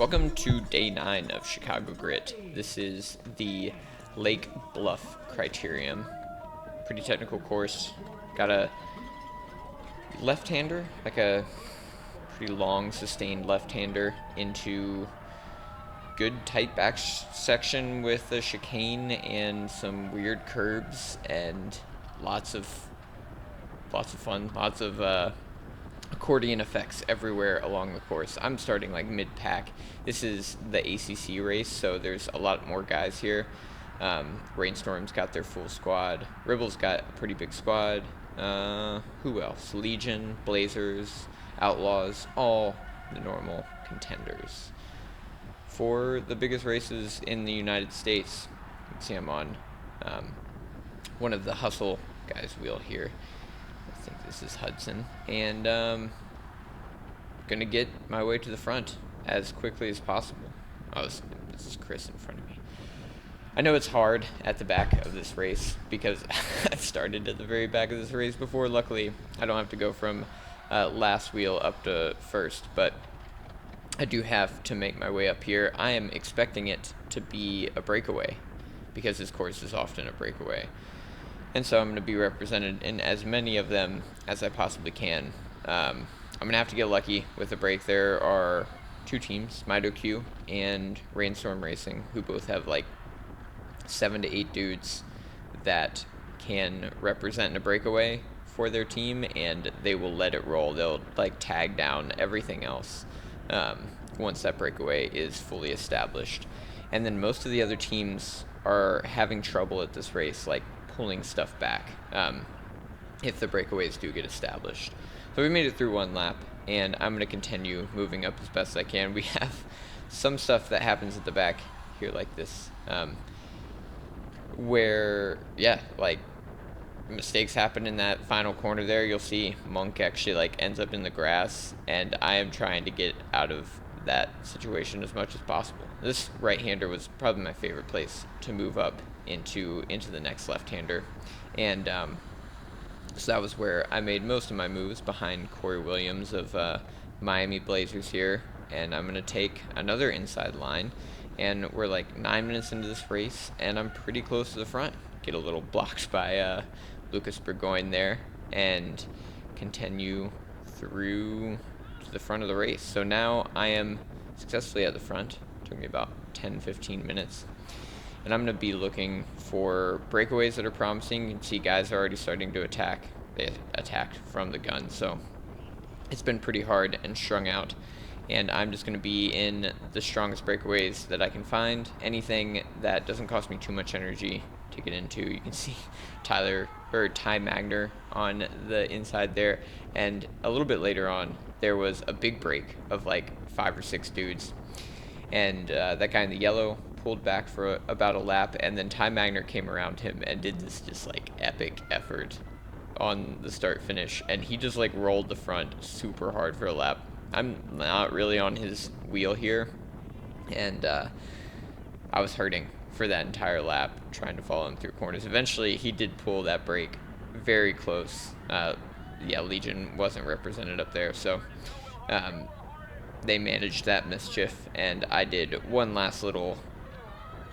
Welcome to day 9 of Chicago Grit. This is the Lake Bluff Criterium. Pretty technical course. Got a left-hander, like a pretty long sustained left-hander into good tight back section with a chicane and some weird curbs and lots of fun, lots of accordion effects everywhere along the course. I'm starting like mid-pack. This is the ACC race, so there's a lot more guys here. Rainstorm's got their full squad. Ribble's got a pretty big squad. Who else? Legion, Blazers, Outlaws, all the normal contenders. For the biggest races in the United States, you can see I'm on one of the Hustle guys' wheel here. I think this is Hudson, and gonna get my way to the front as quickly as possible. This is Chris in front of me. I know it's hard at the back of this race because I started at the very back of this race before. Luckily, I don't have to go from last wheel up to first, but I do have to make my way up here. I am expecting it to be a breakaway because this course is often a breakaway. And so I'm going to be represented in as many of them as I possibly can. I'm going to have to get lucky with the break. There are two teams, MitoQ and Rainstorm Racing, who both have like 7 to 8 dudes that can represent in a breakaway for their team, and they will let it roll. They'll like tag down everything else once that breakaway is fully established. And then most of the other teams are having trouble at this race, like pulling stuff back if the breakaways do get established. So we made it through one lap, and I'm going to continue moving up as best I can. We have some stuff that happens at the back here like this, where, like mistakes happen in that final corner there. You'll see Monk actually like ends up in the grass, and I am trying to get out of that situation as much as possible. This right-hander was probably my favorite place to move up into the next left-hander, and so that was where I made most of my moves behind Corey Williams of Miami Blazers here, and I'm gonna take another inside line, and we're like 9 minutes into this race, and I'm pretty close to the front. Get a little blocked by Lucas Burgoyne there, and continue through to the front of the race. So now I am successfully at the front. It took me about 10-15 minutes. And I'm going to be looking for breakaways that are promising. You can see guys are already starting to attack. They attacked from the gun, so it's been pretty hard and strung out. And I'm just going to be in the strongest breakaways that I can find. Anything that doesn't cost me too much energy to get into. You can see Ty Magner on the inside there. And a little bit later on, there was a big break of like 5 or 6 dudes. And that guy in the yellow pulled back for about a lap, and then Ty Magner came around him and did this just like epic effort on the start finish, and he just like rolled the front super hard for a lap. I'm not really on his wheel here, and I was hurting for that entire lap trying to follow him through corners. Eventually he did pull that break very close. Legion wasn't represented up there, so they managed that mischief, and I did one last little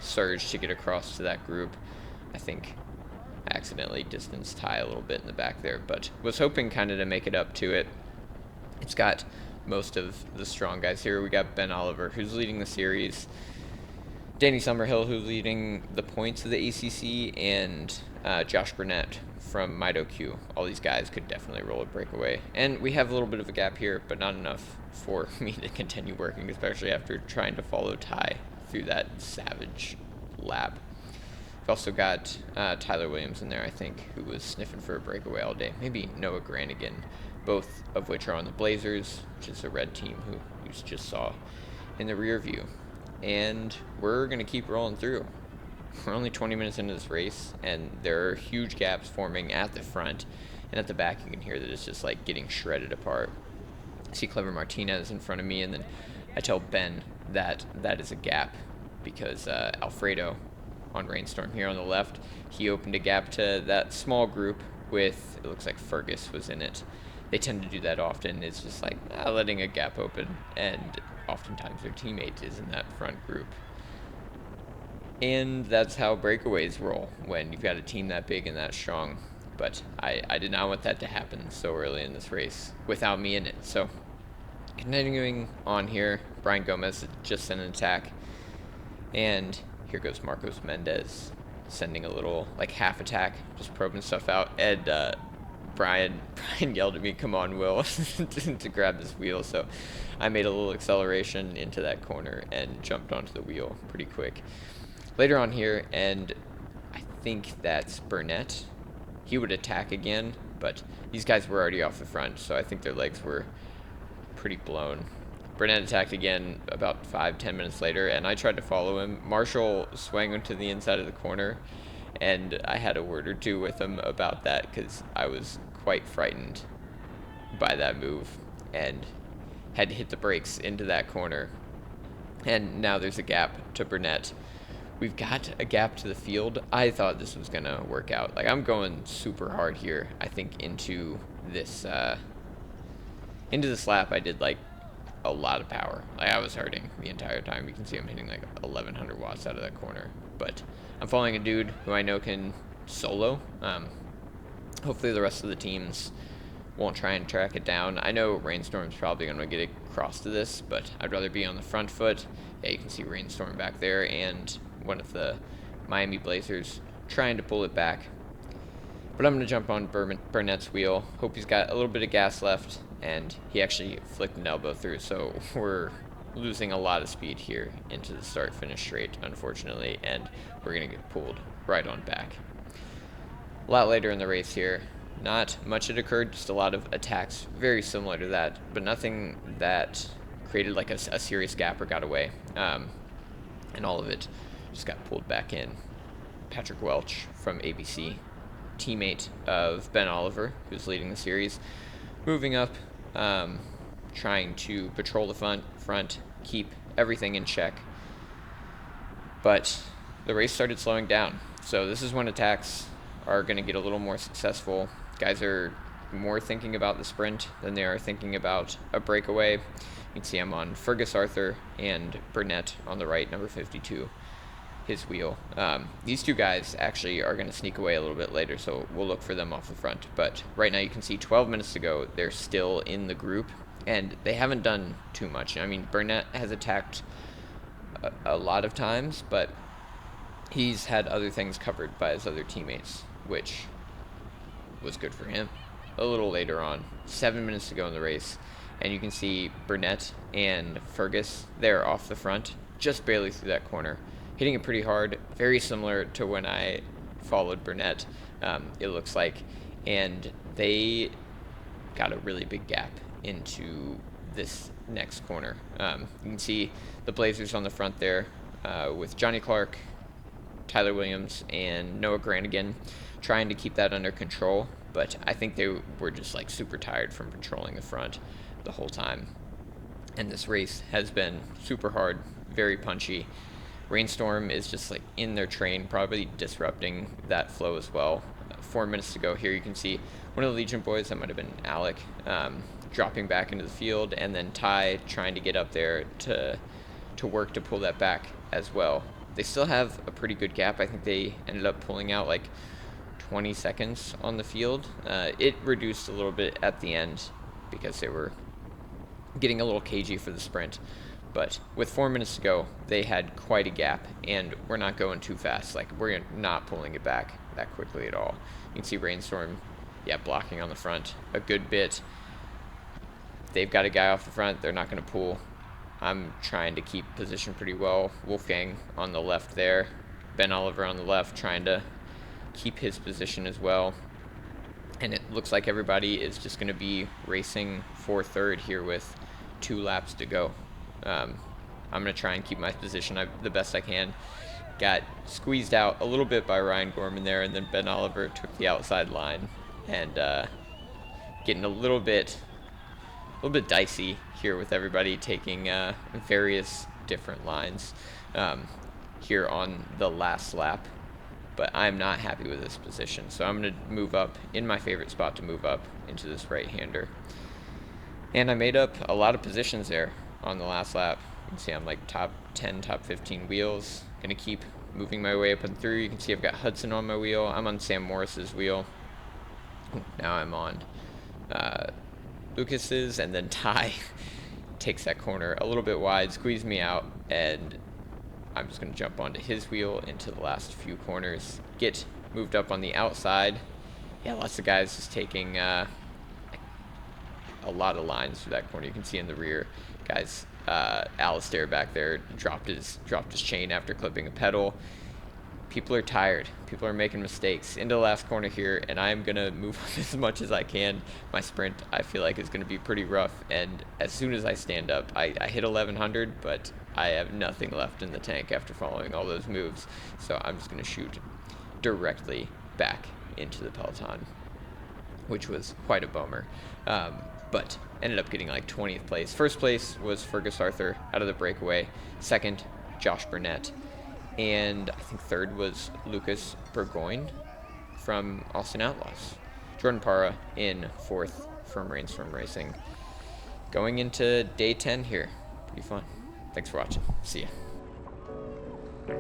surge to get across to that group. I think I accidentally distanced Ty a little bit in the back there, but was hoping kind of to make it up to it. It's got most of the strong guys here. We got Ben Oliver, who's leading the series, Danny Summerhill, who's leading the points of the ACC, and Josh Burnett from MitoQ. All these guys could definitely roll a breakaway. And we have a little bit of a gap here, but not enough for me to continue working, especially after trying to follow Ty through that savage lap. We've also got Tyler Williams in there, I think, who was sniffing for a breakaway all day. Maybe Noah Granigan, both of which are on the Blazers, which is a red team who you just saw in the rear view. And we're going to keep rolling through. We're only 20 minutes into this race, and there are huge gaps forming at the front, and at the back you can hear that it's just like getting shredded apart. I see Clever Martinez in front of me, and then I tell Ben that that is a gap because Alfredo on Rainstorm here on the left, he opened a gap to that small group with, it looks like Fergus was in it. They tend to do that often. It's just like letting a gap open, and oftentimes their teammate is in that front group. And that's how breakaways roll when you've got a team that big and that strong. But I did not want that to happen so early in this race without me in it. So continuing on here, Brian Gomez just sent an attack. And here goes Marcos Mendez sending a little like half attack, just probing stuff out. And Brian yelled at me, "Come on, Will," to grab this wheel. So I made a little acceleration into that corner and jumped onto the wheel pretty quick. Later on here, and I think that's Burnett. He would attack again, but these guys were already off the front, so I think their legs were pretty blown. Burnett attacked again about 5-10 minutes later, and I tried to follow him. Marshall swung into the inside of the corner, and I had a word or two with him about that because I was quite frightened by that move and had to hit the brakes into that corner. And now there's a gap to Burnett. We've got a gap to the field. I thought this was going to work out. Like, I'm going super hard here, I think, into this lap. I did, like, a lot of power. Like, I was hurting the entire time. You can see I'm hitting, like, 1,100 watts out of that corner. But I'm following a dude who I know can solo. Hopefully the rest of the teams won't try and track it down. I know Rainstorm's probably going to get across to this, but I'd rather be on the front foot. Yeah, you can see Rainstorm back there, and one of the Miami Blazers trying to pull it back. But I'm going to jump on Burnett's wheel. Hope he's got a little bit of gas left, and he actually flicked an elbow through, so we're losing a lot of speed here into the start-finish straight, unfortunately, and we're going to get pulled right on back. A lot later in the race here, not much had occurred, just a lot of attacks very similar to that, but nothing that created like a serious gap or got away, and all of it just got pulled back in. Patrick Welch from ABC, teammate of Ben Oliver, who's leading the series, moving up, trying to patrol the front, keep everything in check. But the race started slowing down, so this is when attacks are going to get a little more successful. Guys are more thinking about the sprint than they are thinking about a breakaway. You can see I'm on Fergus Arthur and Burnett on the right, number 52, his wheel. These two guys actually are going to sneak away a little bit later, so we'll look for them off the front. But right now you can see 12 minutes to go, they're still in the group, and they haven't done too much. I mean, Burnett has attacked a lot of times, but he's had other things covered by his other teammates, which was good for him. A little later on, 7 minutes to go in the race, and you can see Burnett and Fergus, they're off the front, just barely through that corner, hitting it pretty hard, very similar to when I followed Burnett, it looks like, and they got a really big gap into this next corner. You can see the Blazers on the front there with Johnny Clark, Tyler Williams, and Noah Granigan trying to keep that under control, but I think they were just like super tired from patrolling the front the whole time. And this race has been super hard, very punchy. Rainstorm is just like in their train, probably disrupting that flow as well. 4 minutes to go here. You can see one of the Legion boys, that might have been Alec, dropping back into the field, and then Ty trying to get up there to work to pull that back as well. They still have a pretty good gap. I think they ended up pulling out like 20 seconds on the field. It reduced a little bit at the end because they were getting a little cagey for the sprint. But with 4 minutes to go, they had quite a gap, and we're not going too fast. Like, we're not pulling it back that quickly at all. You can see Rainstorm, blocking on the front a good bit. They've got a guy off the front. They're not going to pull. I'm trying to keep position pretty well. Wolfgang on the left there. Ben Oliver on the left trying to keep his position as well. And it looks like everybody is just going to be racing for third here with 2 laps to go. I'm going to try and keep my position the best I can. Got squeezed out a little bit by Ryan Gorman there, and then Ben Oliver took the outside line, and getting a little bit dicey here with everybody taking various different lines here on the last lap. But I'm not happy with this position, so I'm going to move up in my favorite spot to move up into this right-hander. And I made up a lot of positions there. on the last lap. You can see I'm like top 10, top 15 wheels. Gonna keep moving my way up and through. You can see I've got Hudson on my wheel. I'm on Sam Morris's wheel. Now I'm on Lucas's, and then Ty takes that corner a little bit wide, squeezed me out, and I'm just going to jump onto his wheel into the last few corners, get moved up on the outside. Yeah, lots of guys just taking a lot of lines through that corner. You can see in the rear, guys, Alistair back there dropped his chain after clipping a pedal. People are tired. People are making mistakes. Into the last corner here, and I'm going to move up as much as I can. My sprint, I feel like, is going to be pretty rough, and as soon as I stand up, I hit 1100, but I have nothing left in the tank after following all those moves, so I'm just going to shoot directly back into the peloton, which was quite a bummer, but ended up getting like 20th place. First place was Fergus Arthur out of the breakaway. Second, Josh Burnett. And I think third was Lucas Burgoyne from Austin Outlaws. Jordan Parra in fourth from Rainstorm Racing. Going into day 10 here. Pretty fun. Thanks for watching. See ya.